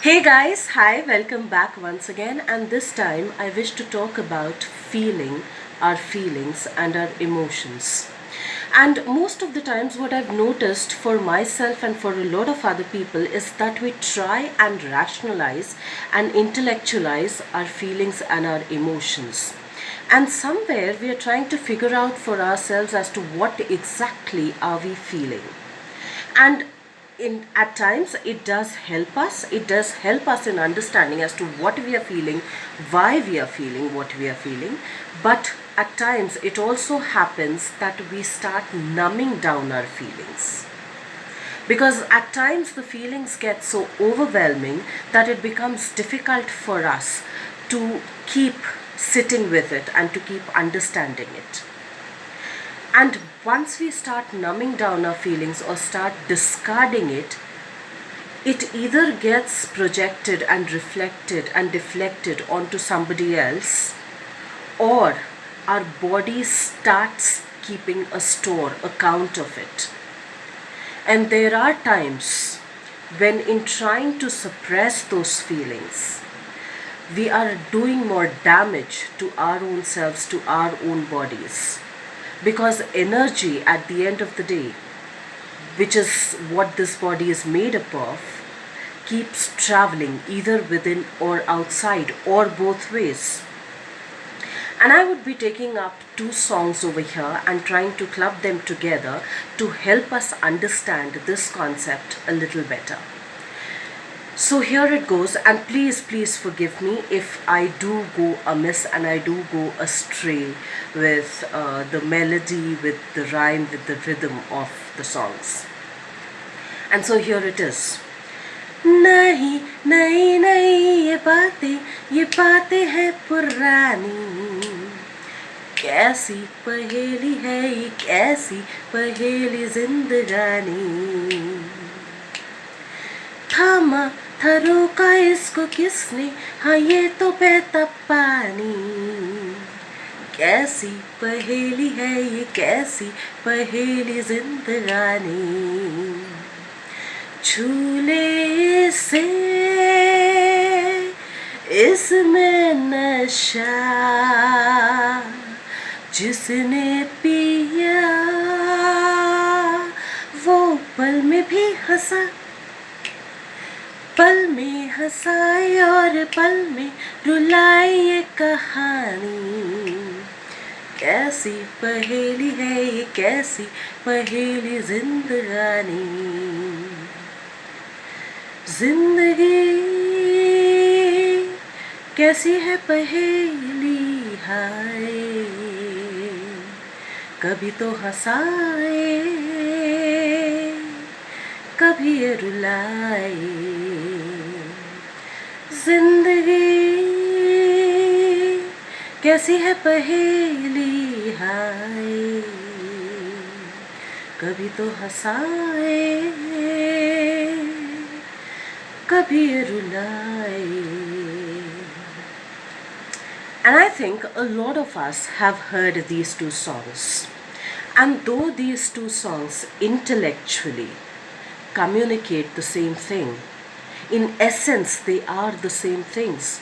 Hey guys, hi, welcome back once again, and this time I wish to talk about feeling our feelings and our emotions. And most of the times, what I've noticed for myself and for a lot of other people is that we try and rationalize and intellectualize our feelings and our emotions. And somewhere we are trying to figure out for ourselves as to what exactly are we feeling. And at times it does help us in understanding as to what we are feeling, why we are feeling what we are feeling. But at times it also happens that we start numbing down our feelings, because at times the feelings get so overwhelming that it becomes difficult for us to keep sitting with it and to keep understanding it. And once we start numbing down our feelings or start discarding it, it either gets projected and reflected and deflected onto somebody else, or our body starts keeping a store, a count of it. And there are times when, in trying to suppress those feelings, we are doing more damage to our own selves, to our own bodies. Because energy, at the end of the day, which is what this body is made up of, keeps traveling either within or outside or both ways. And I would be taking up two songs over here and trying to club them together to help us understand this concept a little better. So here it goes, and please forgive me if I do go amiss and I do go astray with the melody, with the rhyme, with the rhythm of the songs. And so here it is. नहीं नहीं नहीं ये बातें हैं पुरानी, कैसी पहेली है ये, कैसी पहेली जिंदगानी। थामा था रोका इसको किसने, हाँ ये तो बहता पानी, कैसी पहेली है ये, कैसी पहेली जिंदगानी। झूले से इसमें नशा, जिसने पिया वो पल में भी हंसा, पल में हंसाए और पल में रुलाए ये कहानी, कैसी पहेली है ये, कैसी पहेली जिंदगानी। जिंदगी कैसी है पहेली, हाय कभी तो हंसाए कभी ये रुलाए। जिंदगी कैसी है पहेली, हाय कभी तो हंसाए कभी ये रुलाए। And I think a lot of us have heard these two songs. And though these two songs intellectually communicate the same thing, in essence they are the same things.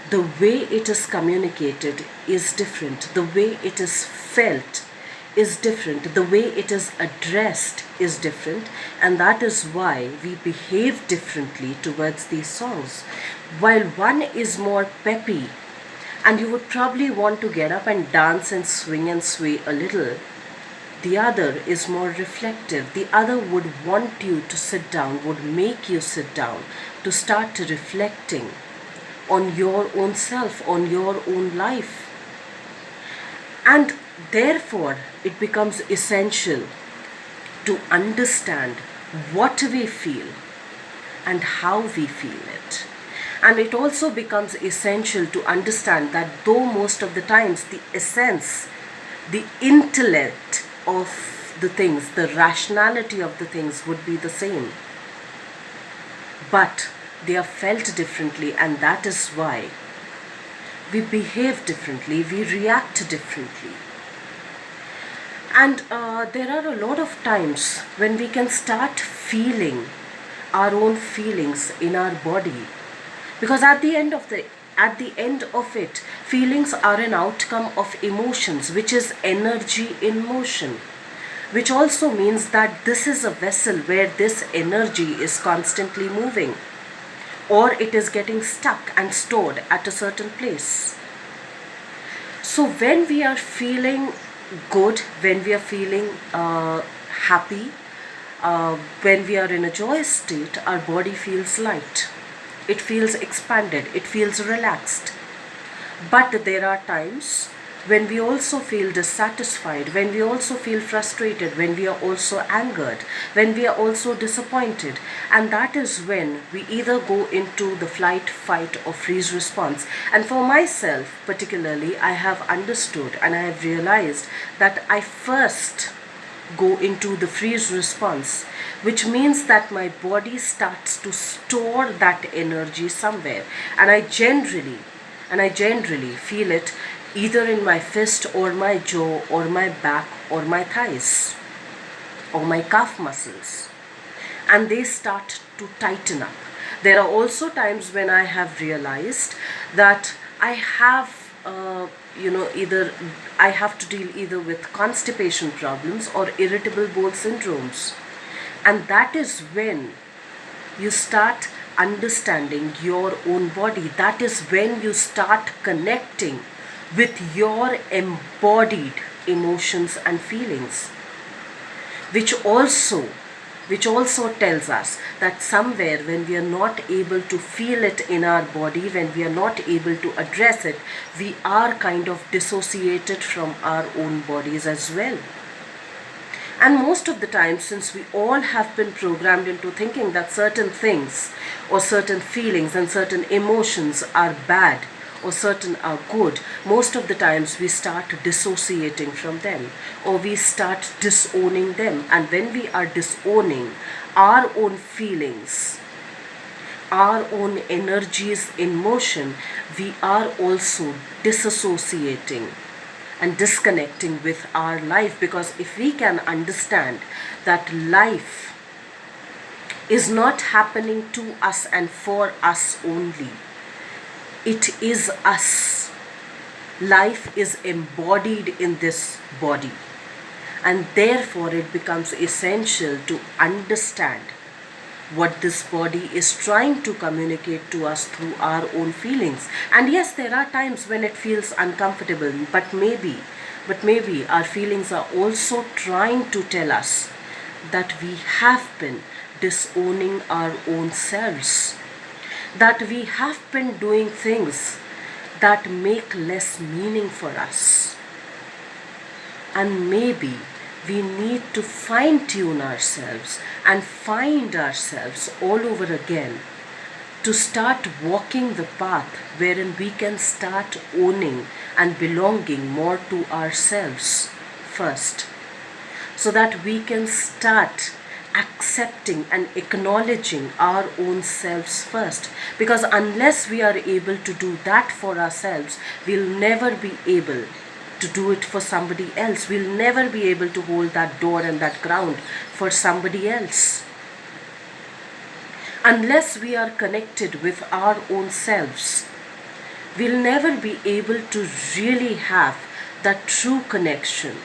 The way it is communicated is different. The way it is felt is different. The way it is addressed is different. And that is why we behave differently towards these songs. While one is more peppy, and you would probably want to get up and dance and swing and sway a little, the other is more reflective. The other would want you to sit down, would make you sit down, to start reflecting on your own self, on your own life. And therefore, it becomes essential to understand what we feel and how we feel it. And it also becomes essential to understand that though most of the times the essence, the intellect of the things, the rationality of the things would be the same, but they are felt differently, and that is why we behave differently, we react differently. And there are a lot of times when we can start feeling our own feelings in our body, Because at the end of it, feelings are an outcome of emotions, which is energy in motion, which also means that this is a vessel where this energy is constantly moving, or it is getting stuck and stored at a certain place. So when we are feeling good, when we are feeling happy, when we are in a joyous state, our body feels light. It feels expanded. It feels relaxed. But there are times when we also feel dissatisfied, when we also feel frustrated, when we are also angered, when we are also disappointed. And that is when we either go into the flight, fight, or freeze response. And for myself, particularly, I have understood and I have realized that I first go into the freeze response, which means that my body starts to store that energy somewhere. And I generally feel it either in my fist or my jaw or my back or my thighs or my calf muscles, and they start to tighten up. There are also times when I have realized that I have, either I have to deal either with constipation problems or irritable bowel syndromes. And that is when you start understanding your own body. That is when you start connecting with your embodied emotions and feelings, which also tells us that somewhere when we are not able to feel it in our body, when we are not able to address it, we are kind of dissociated from our own bodies as well. And most of the time, since we all have been programmed into thinking that certain things or certain feelings and certain emotions are bad or certain are good, most of the times we start dissociating from them, or we start disowning them. And when we are disowning our own feelings, our own energies in motion, we are also disassociating and disconnecting with our life. Because if we can understand that life is not happening to us and for us only, it is us. Life is embodied in this body, and therefore it becomes essential to understand what this body is trying to communicate to us through our own feelings. And yes, there are times when it feels uncomfortable, but maybe our feelings are also trying to tell us that we have been disowning our own selves, that we have been doing things that make less meaning for us. And maybe we need to fine tune ourselves and find ourselves all over again, to start walking the path wherein we can start owning and belonging more to ourselves first, so that we can start accepting and acknowledging our own selves first. Because unless we are able to do that for ourselves, we'll never be able to do it for somebody else. We'll never be able to hold that door and that ground for somebody else. Unless we are connected with our own selves, we'll never be able to really have that true connection,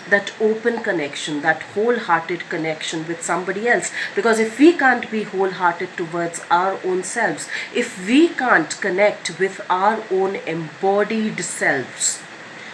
that open connection, that wholehearted connection with somebody else. Because if we can't be wholehearted towards our own selves, if we can't connect with our own embodied selves,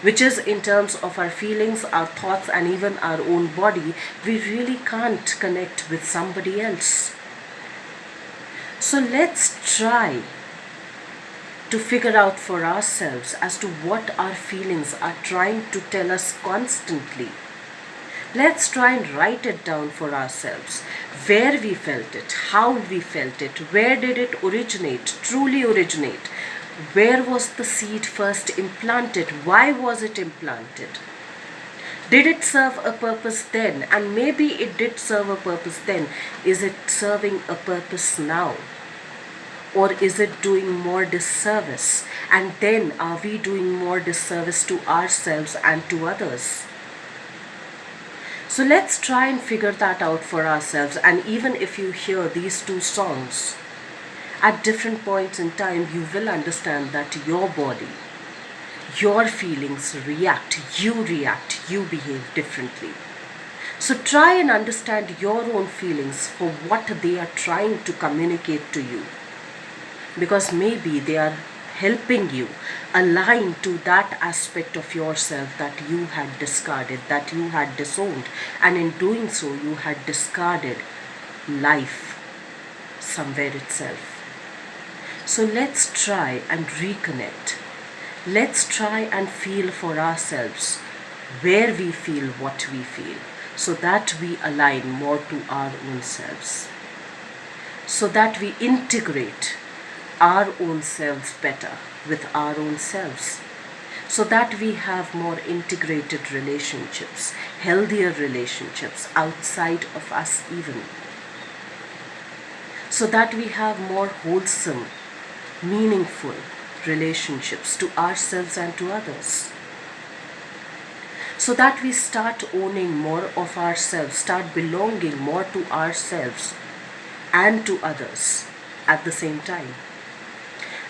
which is in terms of our feelings, our thoughts, and even our own body, we really can't connect with somebody else. So let's try to figure out for ourselves as to what our feelings are trying to tell us constantly. Let's try and write it down for ourselves. Where we felt it, how we felt it, where did it originate, truly originate? Where was the seed first implanted? Why was it implanted? Did it serve a purpose then? And maybe it did serve a purpose then. Is it serving a purpose now? Or is it doing more disservice? And then are we doing more disservice to ourselves and to others? So let's try and figure that out for ourselves. And even if you hear these two songs At different points in time, you will understand that your body, your feelings react, you behave differently. So try and understand your own feelings for what they are trying to communicate to you, because maybe they are helping you align to that aspect of yourself that you had discarded, that you had disowned, and in doing so, you had discarded life somewhere itself. So let's try and reconnect. Let's try and feel for ourselves where we feel what we feel, so that we align more to our own selves, so that we integrate our own selves better with our own selves, so that we have more integrated relationships, healthier relationships outside of us, even, so that we have more wholesome, meaningful relationships to ourselves and to others, so that we start owning more of ourselves, start belonging more to ourselves and to others at the same time.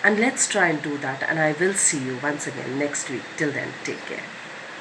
And let's try and do that, and I will see you once again next week. Till then, take care.